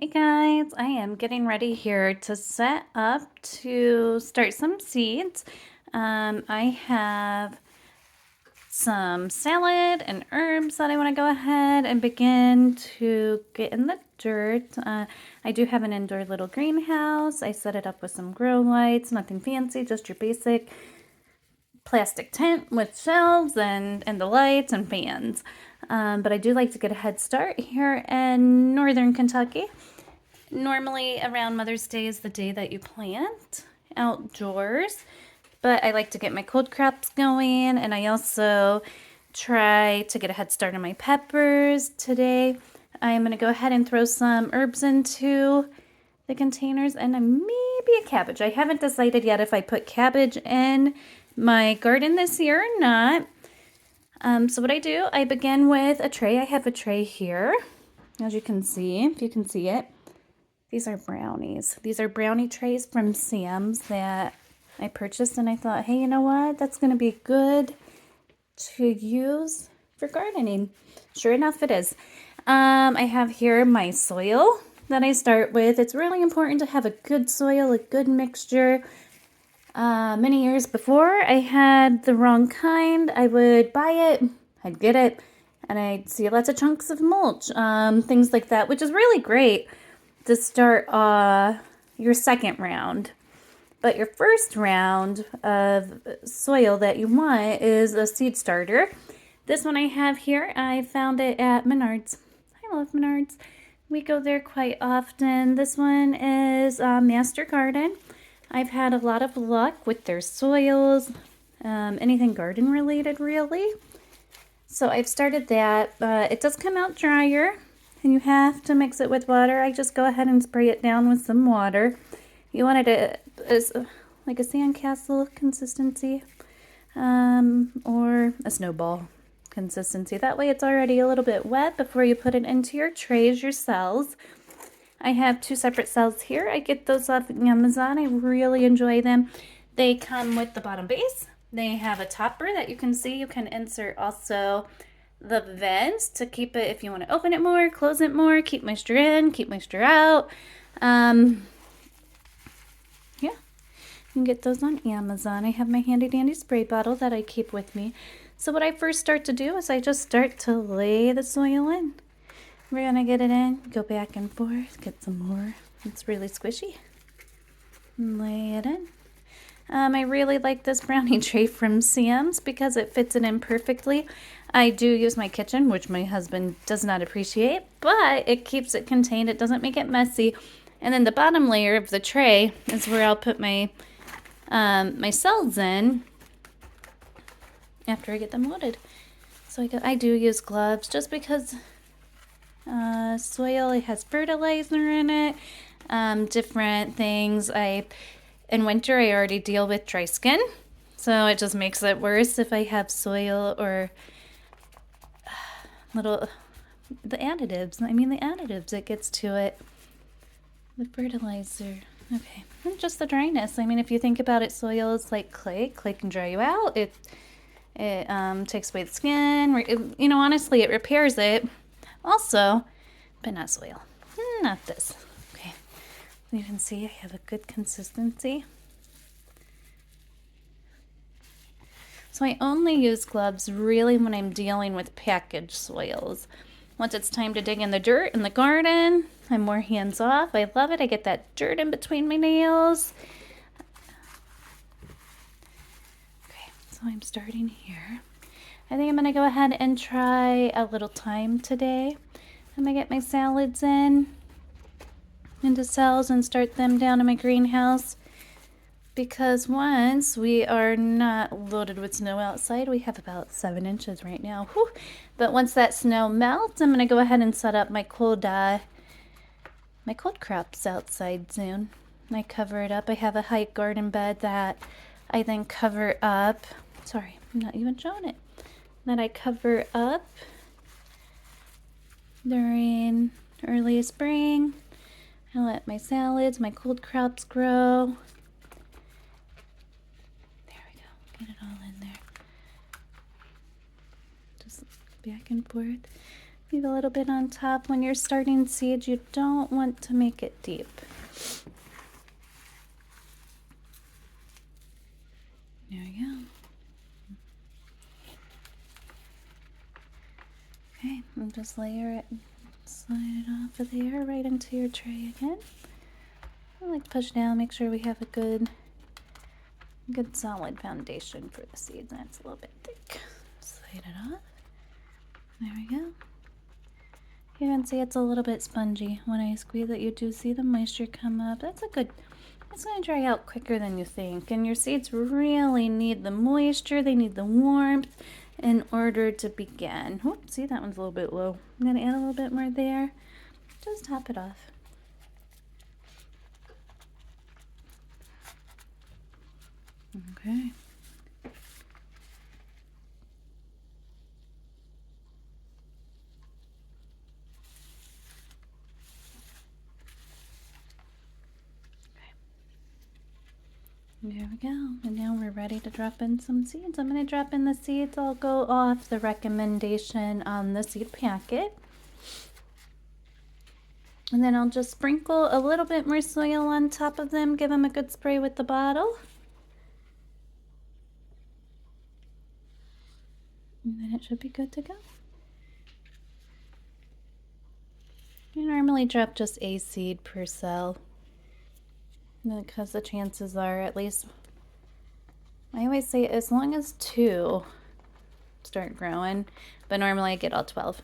Hey guys, I am getting ready here to set up to start some seeds. I have some salad and herbs that I want to go ahead and begin to get in the dirt. I do have an indoor little greenhouse. I set it up with some grow lights, nothing fancy, just your basic plastic tent with shelves and the lights and fans. But I do like to get a head start here in northern Kentucky. Normally around Mother's Day is the day that you plant outdoors, but I like to get my cold crops going, and I also try to get a head start on my peppers today. I'm going to go ahead and throw some herbs into the containers and maybe a cabbage. I haven't decided yet if I put cabbage in my garden this year or not. So what I do, I begin with a tray. I have a tray here, as you can see, if you can see it. These are brownies. These are brownie trays from Sam's that I purchased, and I thought, hey, you know what? That's going to be good to use for gardening. Sure enough, it is. I have here my soil that I start with. It's really important to have a good soil, a good mixture. Many years before, I had the wrong kind. I would buy it, I'd get it, and I'd see lots of chunks of mulch, things like that, which is really great to start your second round. But your first round of soil that you want is a seed starter. This one I have here, I found it at Menards. I love Menards. We go there quite often. This one is Mastergarden. I've had a lot of luck with their soils, anything garden related really. So I've started that. It does come out drier, and you have to mix it with water. I just go ahead and spray it down with some water. You want it as like a sandcastle consistency, or a snowball consistency. That way it's already a little bit wet before you put it into your trays, your cells. I have 2 separate cells here. I get those off Amazon. I really enjoy them. They come with the bottom base. They have a topper that you can see. You can insert also the vents to keep it, if you want to open it more, close it more, keep moisture in, keep moisture out. Yeah, you can get those on Amazon. I have my handy dandy spray bottle that I keep with me. So what I first start to do is I just start to lay the soil in. We're gonna get it in, go back and forth, get some more. It's really squishy. Lay it in. I really like this brownie tray from Sam's because it fits it in perfectly. I do use my kitchen, which my husband does not appreciate, but it keeps it contained. It doesn't make it messy. And then the bottom layer of the tray is where I'll put my my cells in after I get them loaded. So I do use gloves just because soil, it has fertilizer in it, different things. In winter, I already deal with dry skin, so it just makes it worse if I have soil or the additives. I mean, the additives, it gets to it. The fertilizer. Okay, and just the dryness. I mean, if you think about it, soil is like clay. Clay can dry you out. It takes away the skin. Honestly, it repairs it. Also, but not soil. Not this. Okay. You can see I have a good consistency. So I only use gloves really when I'm dealing with packaged soils. Once it's time to dig in the dirt in the garden, I'm more hands off. I love it. I get that dirt in between my nails. Okay, so I'm starting here. I think I'm going to go ahead and try a little thyme today. I'm going to get my salads into cells and start them down in my greenhouse, because once we are not loaded with snow outside, we have about 7 inches right now. Whew. But once that snow melts, I'm going to go ahead and set up my cold crops outside soon. I cover it up. I have a high garden bed that I then cover up. Sorry, I'm not even showing it. That I cover up during early spring. I let my salads, my cold crops grow. There we go. Get it all in there. Just back and forth. Leave a little bit on top. When you're starting seeds, you don't want to make it deep. There we go. Okay, and just layer it, slide it off of there right into your tray again. I like to push down, make sure we have a good solid foundation for the seeds. That's a little bit thick. Slide it off. There we go. You can see it's a little bit spongy. When I squeeze it, you do see the moisture come up. That's going to dry out quicker than you think. And your seeds really need the moisture. They need the warmth in order to begin. Oh, see, that one's a little bit low. I'm going to add a little bit more there. Just top it off. Okay. There we go. And now we're ready to drop in some seeds. I'm going to drop in the seeds. I'll go off the recommendation on the seed packet. And then I'll just sprinkle a little bit more soil on top of them. Give them a good spray with the bottle. And then it should be good to go. I normally drop just a seed per cell, because the chances are, at least, I always say as long as 2 start growing, but normally I get all 12.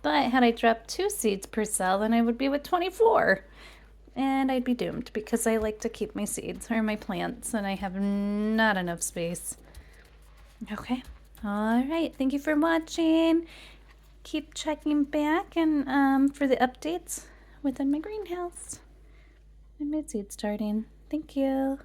But had I dropped 2 seeds per cell, then I would be with 24. And I'd be doomed, because I like to keep my seeds or my plants, and I have not enough space. Okay. All right. Thank you for watching. Keep checking back and for the updates within my greenhouse and my seed starting. Thank you.